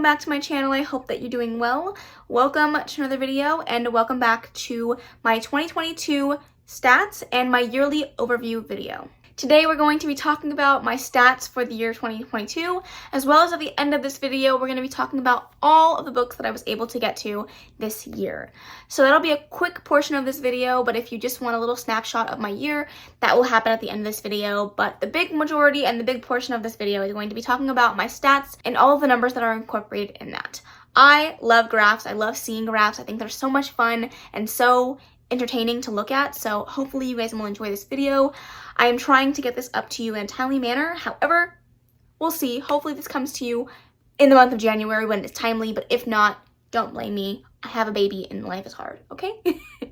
back to my channel. I hope that you're doing well. Welcome to another video and welcome back to my 2022 stats and my yearly overview video. Today we're going to be talking about my stats for the year 2022, as well as at the end of this video we're going to be talking about all of the books that I was able to get to this year. So that'll be a quick portion of this video, but if you just want a little snapshot of my year, that will happen at the end of this video. But the big majority and the big portion of this video is going to be talking about my stats and all of the numbers that are incorporated in that. I love graphs. I love seeing graphs. I think they're so much fun and so entertaining to look at, so hopefully you guys will enjoy this video. I am trying to get this up to you in a timely manner. However, we'll see. Hopefully this comes to you in the month of January when it's timely, but if not, don't blame me. I have a baby and life is hard, okay?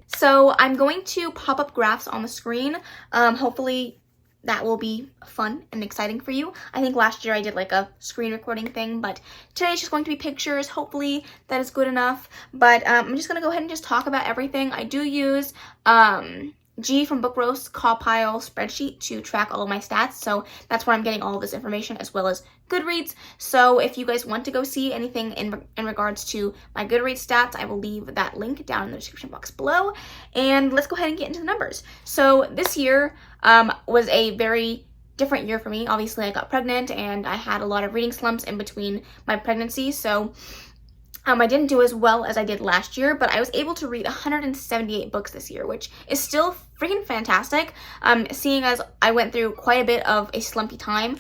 So I'm going to pop up graphs on the screen. Hopefully that will be fun and exciting for you. I think last year I did like a screen recording thing, but today it's just going to be pictures. Hopefully that is good enough. But I'm just going to go ahead and just talk about everything. I do use G from Books Rea call pile spreadsheet to track all of my stats. So that's where I'm getting all of this information, as well as Goodreads. So if you guys want to go see anything in regards to my Goodreads stats, I will leave that link down in the description box below. And let's go ahead and get into the numbers. So this year was a very different year for me. Obviously I got pregnant and I had a lot of reading slumps in between my pregnancy. So I didn't do as well as I did last year, but I was able to read 178 books this year, which is still freaking fantastic. Seeing as I went through quite a bit of a slumpy time,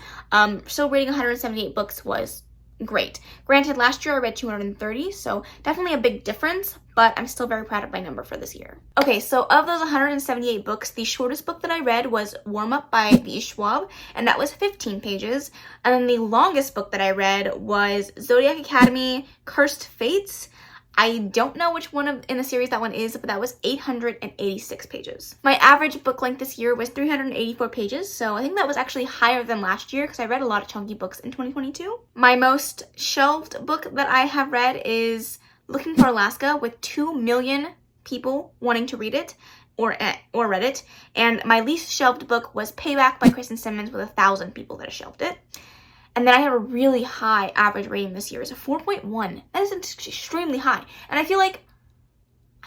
still reading 178 books was great. Granted, last year I read 230, so definitely a big difference, but I'm still very proud of my number for this year. Okay, so of those 178 books, the shortest book that I read was Warm Up by V. Schwab, and that was 15 pages. And then the longest book that I read was Zodiac Academy, Cursed Fates. I don't know which one in the series that one is, but that was 886 pages. My average book length this year was 384 pages, so I think that was actually higher than last year because I read a lot of chunky books in 2022. My most shelved book that I have read is Looking for Alaska, with 2 million people wanting to read it or read it, and my least shelved book was Payback by Kristen Simmons, with 1,000 people that have shelved it. And then I have a really high average rating this year. It's a 4.1. That is extremely high. And I feel like,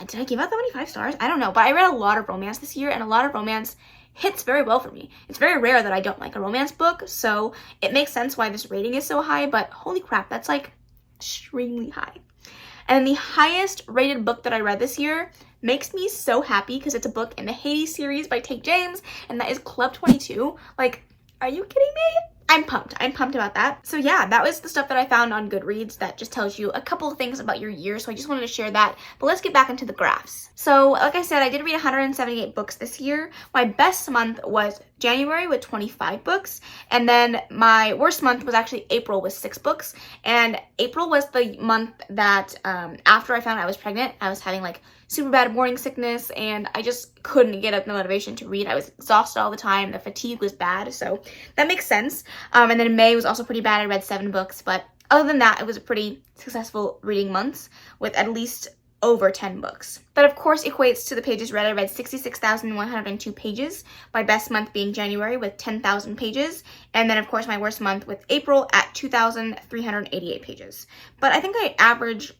did I give out that many 5 stars? I don't know. But I read a lot of romance this year, and a lot of romance hits very well for me. It's very rare that I don't like a romance book, so it makes sense why this rating is so high, but holy crap, that's like extremely high. And the highest rated book that I read this year makes me so happy because it's a book in the Hades series by Take James, and that is Club 22. Like, are you kidding me? I'm pumped. I'm pumped about that. So yeah, that was the stuff that I found on Goodreads that just tells you a couple of things about your year. So I just wanted to share that. But let's get back into the graphs. So like I said, I did read 178 books this year. My best month was January with 25 books. And then my worst month was actually April with 6 books. And April was the month that after I found out I was pregnant, I was having like super bad morning sickness and I just couldn't get up the motivation to read. I was exhausted all the time. The fatigue was bad, so that makes sense. And then May was also pretty bad. I read 7 books, but other than that, it was a pretty successful reading month with at least over 10 books. That of course equates to the pages read. I read 66,102 pages, my best month being January with 10,000 pages, and then of course my worst month with April at 2,388 pages. But I think I average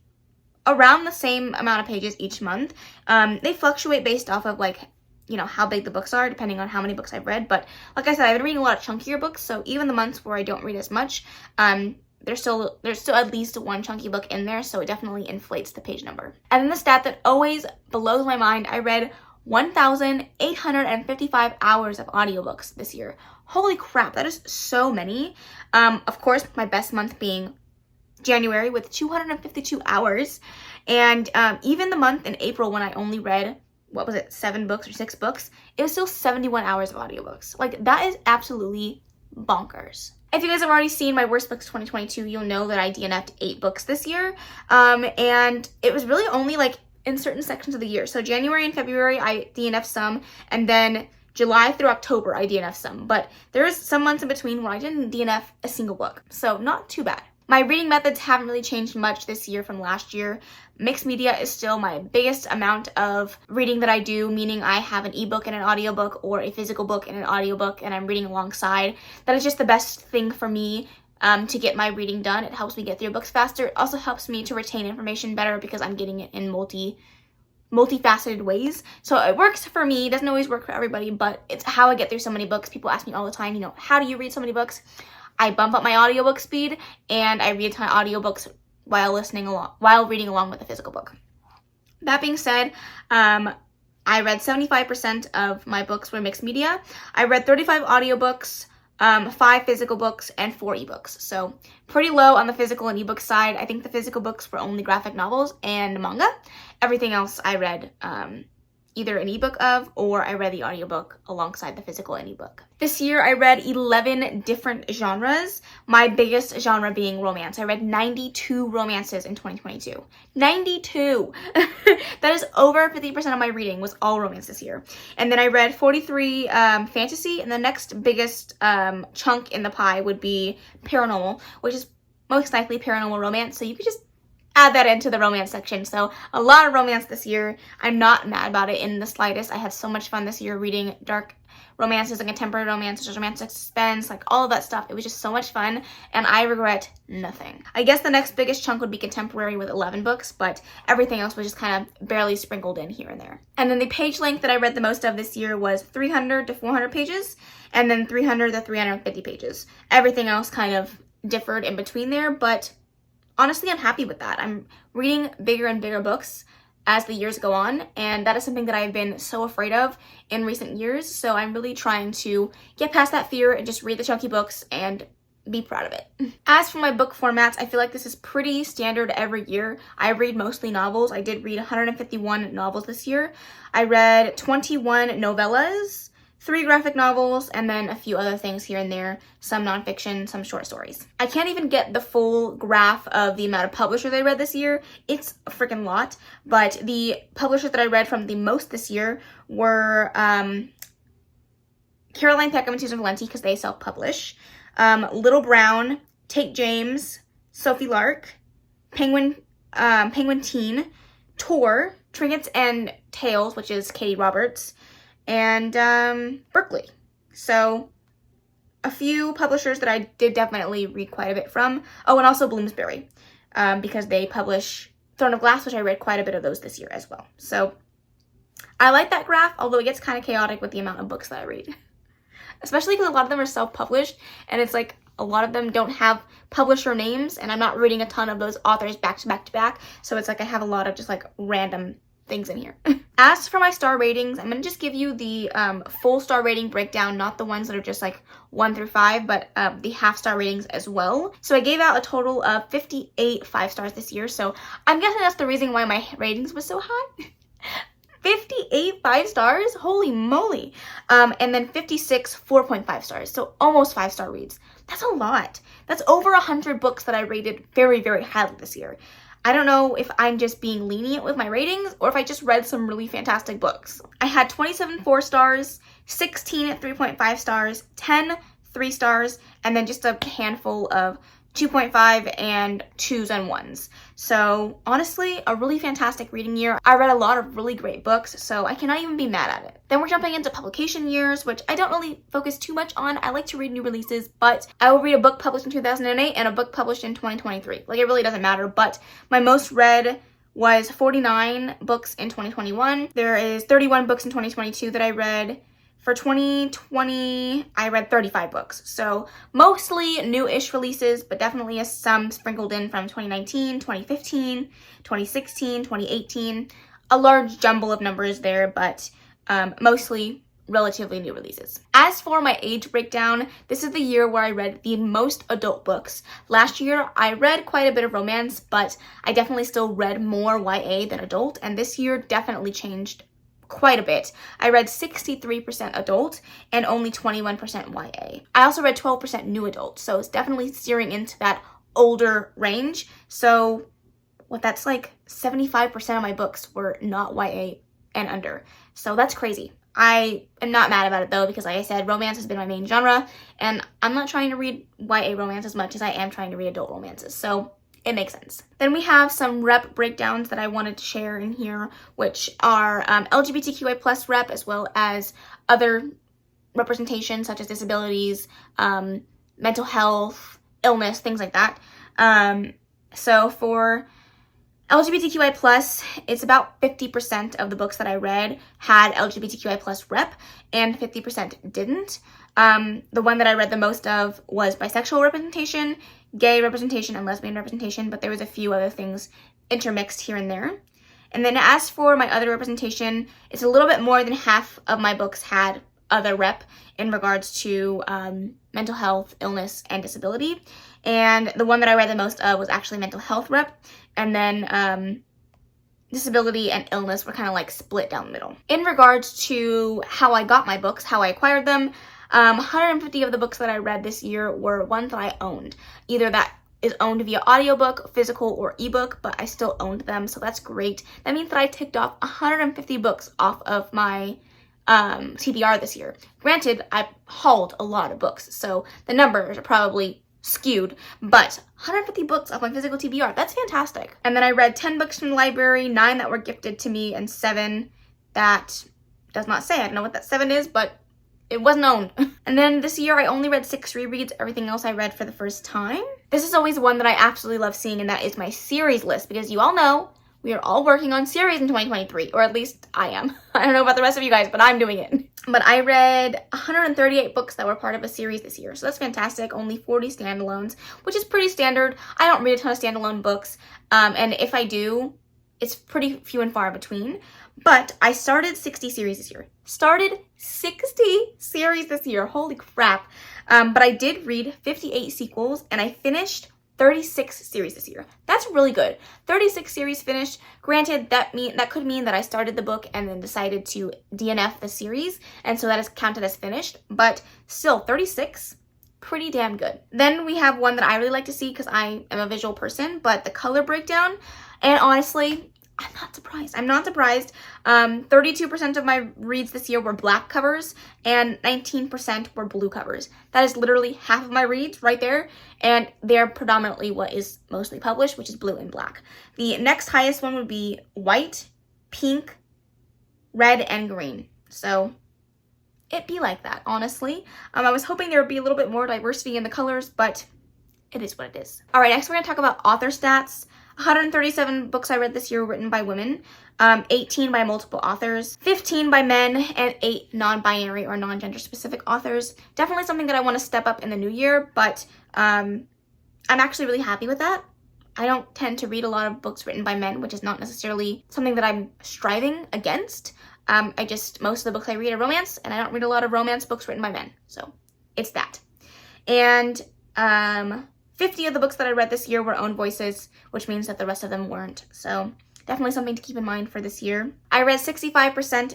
around the same amount of pages each month. They fluctuate based off of like, you know, how big the books are, depending on how many books I've read. But like I said, I've been reading a lot of chunkier books, so even the months where I don't read as much, there's still at least one chunky book in there, so it definitely inflates the page number. And then the stat that always blows my mind, I read 1,855 hours of audiobooks this year. Holy crap, that is so many. Of course, my best month being January with 252 hours, and even the month in April when I only read, what was it, 7 books or 6 books, it was still 71 hours of audiobooks. Like, that is absolutely bonkers. If you guys have already seen my worst books 2022, you'll know that I DNF'd 8 books this year, and it was really only like in certain sections of the year. So January and February I DNF'd some, and then July through October I DNF'd some, but there's some months in between where I didn't DNF a single book, so not too bad. My reading methods haven't really changed much this year from last year. Mixed media is still my biggest amount of reading that I do, meaning I have an ebook and an audiobook or a physical book and an audiobook and I'm reading alongside. That is just the best thing for me to get my reading done. It helps me get through books faster. It also helps me to retain information better because I'm getting it in multifaceted ways. So it works for me. It doesn't always work for everybody, but it's how I get through so many books. People ask me all the time, how do you read so many books? I bump up my audiobook speed and I read a ton of audiobooks while reading along with the physical book. That being said, I read 75% of my books were mixed media. I read 35 audiobooks, 5 physical books, and 4 ebooks. So pretty low on the physical and ebook side. I think the physical books were only graphic novels and manga. Everything else I read either an ebook of, or I read the audiobook alongside the physical and ebook. This year I read 11 different genres, my biggest genre being romance. I read 92 romances in 2022. 92! That is over 50% of my reading was all romance this year. And then I read 43 fantasy, and the next biggest chunk in the pie would be paranormal, which is most likely paranormal romance, so you could just add that into the romance section. So a lot of romance this year. I'm not mad about it in the slightest. I had so much fun this year reading dark romances and contemporary romances, romantic suspense, like all of that stuff. It was just so much fun, and I regret nothing. I guess the next biggest chunk would be contemporary with 11 books, but everything else was just kind of barely sprinkled in here and there. And then the page length that I read the most of this year was 300 to 400 pages, and then 300 to 350 pages. Everything else kind of differed in between there, but honestly, I'm happy with that. I'm reading bigger and bigger books as the years go on, and that is something that I've been so afraid of in recent years, so I'm really trying to get past that fear and just read the chunky books and be proud of it. As for my book formats, I feel like this is pretty standard every year. I read mostly novels. I did read 151 novels this year. I read 21 novellas, 3 graphic novels, and then a few other things here and there, some nonfiction, some short stories. I can't even get the full graph of the amount of publishers I read this year. It's a freaking lot, but the publishers that I read from the most this year were Caroline Peckham and Susan Valenti, because they self-publish, Little Brown, Tate James, Sophie Lark, Penguin Teen, Tor, Trinkets and Tales, which is Katie Roberts, and Berkeley. So a few publishers that I did definitely read quite a bit from. Oh, and also Bloomsbury, because they publish Throne of Glass, which I read quite a bit of those this year as well. So I like that graph, although it gets kind of chaotic with the amount of books that I read. Especially because a lot of them are self-published, and it's like a lot of them don't have publisher names, and I'm not reading a ton of those authors back to back to back, so it's like I have a lot of just like random things in here. As for my star ratings, I'm going to just give you the full star rating breakdown, not the ones that are just like 1 through 5, but the half star ratings as well. So I gave out a total of 58 5 stars this year, so I'm guessing that's the reason why my ratings was so high. 58 5 stars? Holy moly. And then 56 4.5 stars, so almost 5-star reads. That's a lot. That's over 100 books that I rated very, very highly this year. I don't know if I'm just being lenient with my ratings or if I just read some really fantastic books. I had 27 4 stars, 16 3.5 stars, 10 3 stars, and then just a handful of 2.5 and 2s and 1s. So honestly, a really fantastic reading year. I read a lot of really great books, so I cannot even be mad at it. Then we're jumping into publication years, which I don't really focus too much on. I like to read new releases, but I will read a book published in 2008 and a book published in 2023. Like, it really doesn't matter, but my most read was 49 books in 2021. There is 31 books in 2022 that I read. For 2020, I read 35 books, so mostly new-ish releases, but definitely some sprinkled in from 2019, 2015, 2016, 2018. A large jumble of numbers there, but mostly relatively new releases. As for my age breakdown, this is the year where I read the most adult books. Last year, I read quite a bit of romance, but I definitely still read more YA than adult, and this year definitely changed quite a bit. I read 63% adult and only 21% YA. I also read 12% new adult, so it's definitely steering into that older range. So what that's like 75% of my books were not YA and under. So that's crazy. I am not mad about it though, because like I said, romance has been my main genre, and I'm not trying to read YA romance as much as I am trying to read adult romances. So it makes sense. Then we have some rep breakdowns that I wanted to share in here, which are LGBTQI plus rep, as well as other representation such as disabilities, mental health, illness, things like that. So for LGBTQI+, it's about 50% of the books that I read had LGBTQI+ rep, and 50% didn't. The one that I read the most of was bisexual representation, gay representation, and lesbian representation, but there was a few other things intermixed here and there. And then as for my other representation, it's a little bit more than half of my books had other rep in regards to mental health, illness, and disability. And the one that I read the most of was actually mental health rep. And then disability and illness were kind of like split down the middle. In regards to how I got my books, how I acquired them, 150 of the books that I read this year were ones that I owned. Either that is owned via audiobook, physical, or ebook, but I still owned them, so that's great. That means that I ticked off 150 books off of my TBR this year. Granted, I hauled a lot of books, so the numbers are probably skewed, but 150 books off my physical TBR, that's fantastic. And then I read 10 books from the library, 9 that were gifted to me, and 7 that does not say. I don't know what that 7 is, but it wasn't owned. And then this year I only read 6 rereads. Everything else I read for the first time. This is always one that I absolutely love seeing, and that is my series list, because you all know we are all working on series in 2023, or at least I am. I don't know about the rest of you guys, but I'm doing it. But I read 138 books that were part of a series this year, so that's fantastic. Only 40 standalones, which is pretty standard. I don't read a ton of standalone books, and if I do, it's pretty few and far between. But I started 60 series this year. Holy crap. But I did read 58 sequels, and I finished 36 series this year. That's really good. 36 series finished. Granted, that could mean that I started the book and then decided to DNF the series, and so that is counted as finished. But still, 36, pretty damn good. Then we have one that I really like to see because I am a visual person, but the color breakdown. And honestly, I'm not surprised. 32% of my reads this year were black covers and 19% were blue covers. That is literally half of my reads right there, and they're predominantly what is mostly published, which is blue and black. The next highest one would be white, pink, red, and green. So it be like that, honestly. I was hoping there would be a little bit more diversity in the colors, but it is what it is. All right, next we're gonna talk about author stats. 137 books I read this year were written by women, 18 by multiple authors, 15 by men, and 8 non-binary or non-gender specific authors. Definitely something that I want to step up in the new year, but I'm actually really happy with that. I don't tend to read a lot of books written by men, which is not necessarily something that I'm striving against. Most of the books I read are romance, and I don't read a lot of romance books written by men, so it's that. And 50 of the books that I read this year were own voices, which means that the rest of them weren't. So definitely something to keep in mind for this year. I read 65%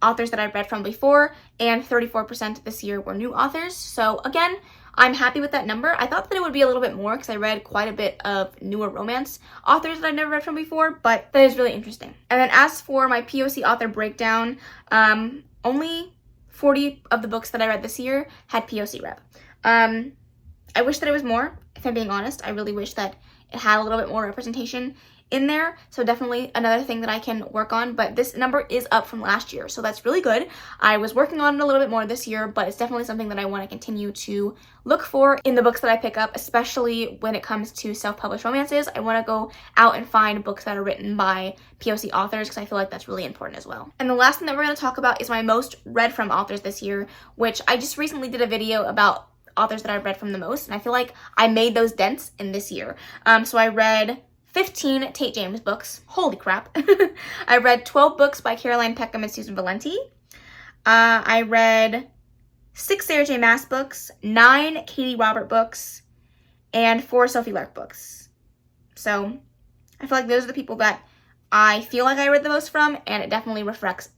authors that I've read from before, and 34% this year were new authors. So again, I'm happy with that number. I thought that it would be a little bit more because I read quite a bit of newer romance authors that I've never read from before, but that is really interesting. And then as for my POC author breakdown, only 40 of the books that I read this year had POC rep. I wish that it was more, if I'm being honest. I really wish that it had a little bit more representation in there. So definitely another thing that I can work on, but this number is up from last year, so that's really good. I was working on it a little bit more this year, but it's definitely something that I want to continue to look for in the books that I pick up, especially when it comes to self-published romances. I want to go out and find books that are written by POC authors because I feel like that's really important as well. And the last thing that we're going to talk about is my most read from authors this year, which I just recently did a video about authors that I've read from the most, and I feel like I made those dents in this year. So I read 15 Tate James books. Holy crap. I read 12 books by Caroline Peckham and Susan Valenti. I read 6 Sarah J. Maas books, 9 Katie Robert books, and 4 Sophie Lark books. So I feel like those are the people that I feel like I read the most from, and it definitely reflects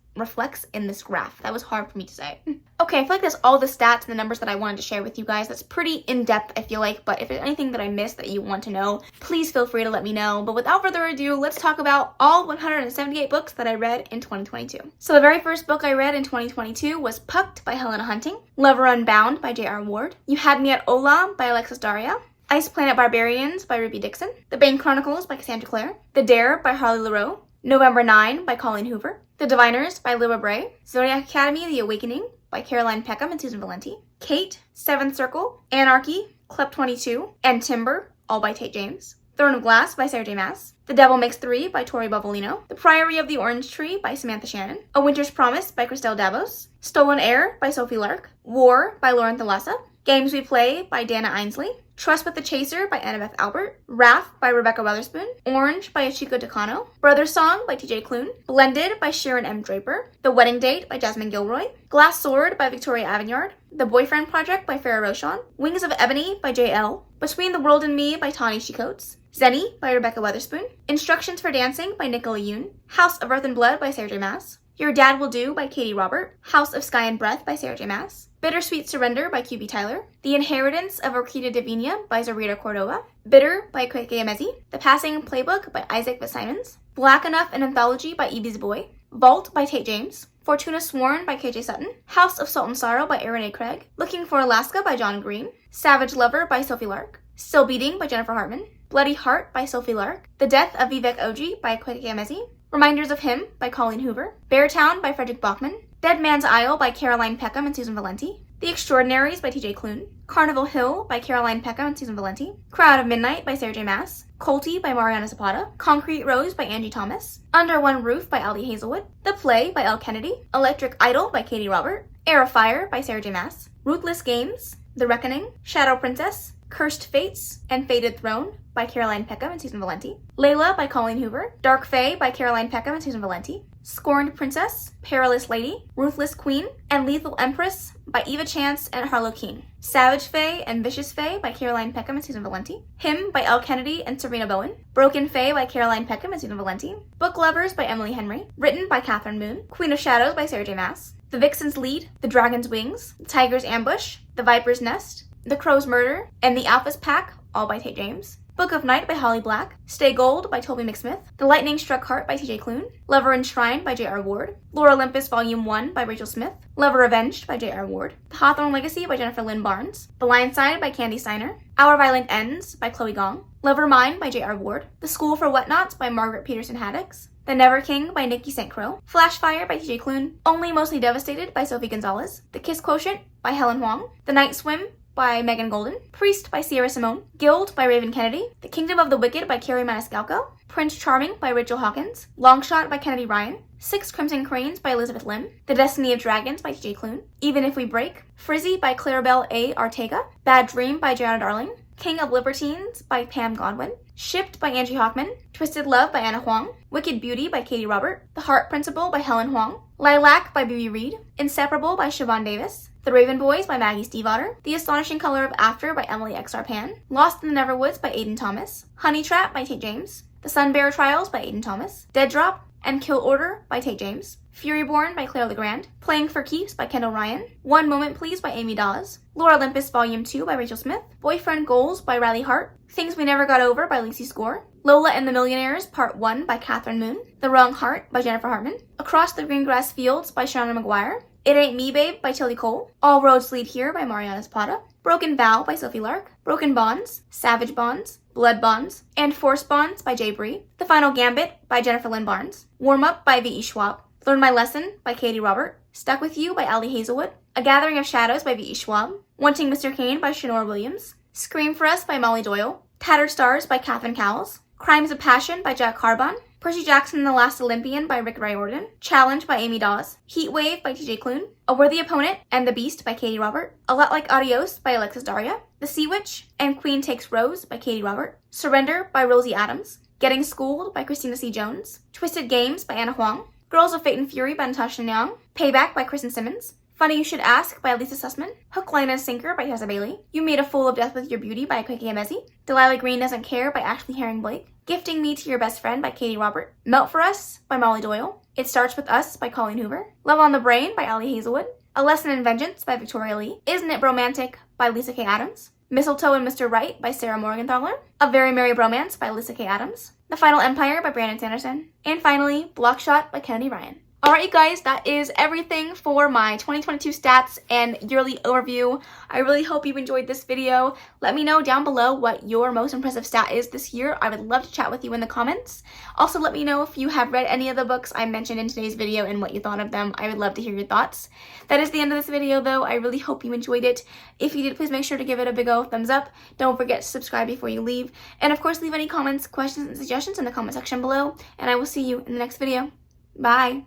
in this graph. That was hard for me to say. Okay, I feel like that's all the stats and the numbers that I wanted to share with you guys. That's pretty in-depth, I feel like, but if there's anything that I missed that you want to know, please feel free to let me know. But without further ado, let's talk about all 178 books that I read in 2022. So the very first book I read in 2022 was Pucked by Helena Hunting, Lover Unbound by J.R. Ward, You Had Me at Ola by Alexis Daria, Ice Planet Barbarians by Ruby Dixon, The Bane Chronicles by Cassandra Clare, The Dare by Harley Leroux, November 9 by Colleen Hoover, The Diviners by Lua Bray, Zodiac Academy The Awakening by Caroline Peckham and Susan Valenti, Kate, Seventh Circle, Anarchy, Clep 22, and Timber, all by Tate James. Throne of Glass by Sarah J. Maas. The Devil Makes Three by Tori Bovolino. The Priory of the Orange Tree by Samantha Shannon. A Winter's Promise by Christelle Davos. Stolen Air by Sophie Lark. War by Lauren Thalassa. Games We Play by Dana Ainsley. Trust with the Chaser by Annabeth Albert. Wrath by Rebecca Weatherspoon. Orange by Achiko Takano. Brother Song by TJ Klune. Blended by Sharon M. Draper. The Wedding Date by Jasmine Gilroy. Glass Sword by Victoria Aveyard. The Boyfriend Project by Farrah Roshan. Wings of Ebony by J.L. Between the World and Me by Tani Shecoates. Zenny by Rebecca Weatherspoon. Instructions for Dancing by Nicola Yoon. House of Earth and Blood by Sarah J. Maas. Your Dad Will Do by Katie Robert. House of Sky and Breath by Sarah J. Maas. Bittersweet Surrender by QB Tyler. The Inheritance of Orquídea Divina by Zarita Cordova. Bitter by Kweke Emezi. The Passing Playbook by Isaac Fitzsimons. Black Enough, an Anthology by Evie's Boy. Vault by Tate James. Fortuna Sworn by KJ Sutton. House of Salt and Sorrow by Erin A. Craig. Looking for Alaska by John Green. Savage Lover by Sophie Lark. Still Beating by Jennifer Hartman. Bloody Heart by Sophie Lark. The Death of Vivek Oji by Kweke Emezi. Reminders of Him by Colleen Hoover. Beartown by Frederick Bachman. Dead Man's Isle by Caroline Peckham and Susan Valenti. The Extraordinaries by TJ Klune. Carnival Hill by Caroline Peckham and Susan Valenti. Crowd of Midnight by Sarah J. Maas. Colty by Mariana Zapata. Concrete Rose by Angie Thomas. Under One Roof by Ali Hazelwood. The Play by Elle Kennedy. Electric Idol by Katie Robert. Air of Fire by Sarah J. Maas. Ruthless Games. The Reckoning. Shadow Princess. Cursed Fates and Fated Throne by Caroline Peckham and Susan Valenti. Layla by Colleen Hoover. Dark Fae by Caroline Peckham and Susan Valenti. Scorned Princess, Perilous Lady, Ruthless Queen, and Lethal Empress by Eva Chance and Harlow King. Savage Fae and Vicious Fae by Caroline Peckham and Susan Valenti. Him by Elle Kennedy and Serena Bowen. Broken Fae by Caroline Peckham and Susan Valenti. Book Lovers by Emily Henry. Written by Catherine Moon. Queen of Shadows by Sarah J. Maas. The Vixen's Lead, The Dragon's Wings, The Tiger's Ambush, The Viper's Nest, The Crow's Murder, and The Alpha's Pack, all by Tate James. Book of Night by Holly Black. Stay Gold by Toby McSmith. The Lightning Struck Heart by TJ Klune. Lover Enshrined by J.R. Ward. Lore Olympus Volume 1 by Rachel Smith. Lover Avenged by J.R. Ward. The Hawthorne Legacy by Jennifer Lynn Barnes. The Lion Side by Candy Steiner. Our Violent Ends by Chloe Gong. Lover Mine by J.R. Ward. The School for Whatnots by Margaret Peterson Haddix. The Never King by Nikki St. Crow. Flash Fire by TJ Klune. Only Mostly Devastated by Sophie Gonzalez. The Kiss Quotient by Helen Huang. The Night Swim by Megan Golden. Priest by Sierra Simone. Guild by Raven Kennedy. The Kingdom of the Wicked by Carrie Maniscalco. Prince Charming by Rachel Hawkins. Longshot by Kennedy Ryan. Six Crimson Cranes by Elizabeth Lim. The Destiny of Dragons by TJ Klune. Even If We Break. Frizzy by Clarabelle A. Ortega. Bad Dream by Joanna Darling. King of Libertines by Pam Godwin. Shipped by Angie Hockman. Twisted Love by Anna Huang. Wicked Beauty by Katie Robert. The Heart Principle by Helen Huang. Lilac by B.B. Reed. Inseparable by Siobhan Davis. The Raven Boys by Maggie Stiefvater. The Astonishing Color of After by Emily X. Pan. Lost in the Neverwoods by Aiden Thomas. Honey Trap by Tate James. The Sunbearer Trials by Aiden Thomas. Dead Drop and Kill Order by Tate James. Furyborn by Claire Legrand. Playing for Keeps by Kendall Ryan. One Moment Please by Amy Dawes. Lore Olympus Volume 2 by Rachel Smith. Boyfriend Goals by Riley Hart. Things We Never Got Over by Lucy Score. Lola and the Millionaires Part 1 by Catherine Moon. The Wrong Heart by Jennifer Hartman. Across the Green Grass Fields by Shauna McGuire. It Ain't Me Babe by Tilly Cole. All Roads Lead Here by Mariana Zapata. Broken Vow by Sophie Lark. Broken Bonds, Savage Bonds, Blood Bonds, and Force Bonds by Jay Bree. The Final Gambit by Jennifer Lynn Barnes. Warm Up by V.E. Schwab. Learn My Lesson by Katie Robert. Stuck With You by Ali Hazelwood. A Gathering of Shadows by V.E. Schwab. Wanting Mr. Kane by Shanora Williams. Scream for Us by Molly Doyle. Tattered Stars by Catherine Cowles. Crimes of Passion by Jack Carbon. Percy Jackson and the Last Olympian by Rick Riordan. Challenge by Amy Dawes. Heat Wave by TJ Klune. A Worthy Opponent and the Beast by Katie Robert. A Lot Like Adios by Alexis Daria. The Sea Witch and Queen Takes Rose by Katie Robert. Surrender by Rosie Adams. Getting Schooled by Christina C. Jones. Twisted Games by Anna Huang. Girls of Fate and Fury by Natasha Nyong. Payback by Kristen Simmons. Funny You Should Ask by Lisa Sussman. Hook, Line, and Sinker by Tessa Bailey. You Made a Fool of Death with Your Beauty by Kweke Emezi. Delilah Green Doesn't Care by Ashley Herring Blake. Gifting Me to Your Best Friend by Katie Robert. Melt for Us by Molly Doyle. It Starts With Us by Colleen Hoover. Love on the Brain by Ali Hazelwood. A Lesson in Vengeance by Victoria Lee. Isn't It Bromantic by Lisa K. Adams. Mistletoe and Mr. Right by Sarah Morgenthaler. A Very Merry Bromance by Lisa K. Adams. The Final Empire by Brandon Sanderson. And finally, Blockshot by Kennedy Ryan. Alright, you guys, that is everything for my 2022 stats and yearly overview. I really hope you enjoyed this video. Let me know down below what your most impressive stat is this year. I would love to chat with you in the comments. Also, let me know if you have read any of the books I mentioned in today's video and what you thought of them. I would love to hear your thoughts. That is the end of this video, though. I really hope you enjoyed it. If you did, please make sure to give it a big old thumbs up. Don't forget to subscribe before you leave. And of course, leave any comments, questions, and suggestions in the comment section below. And I will see you in the next video. Bye!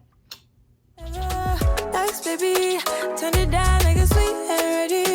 Baby, turn it down like a sweet and ready.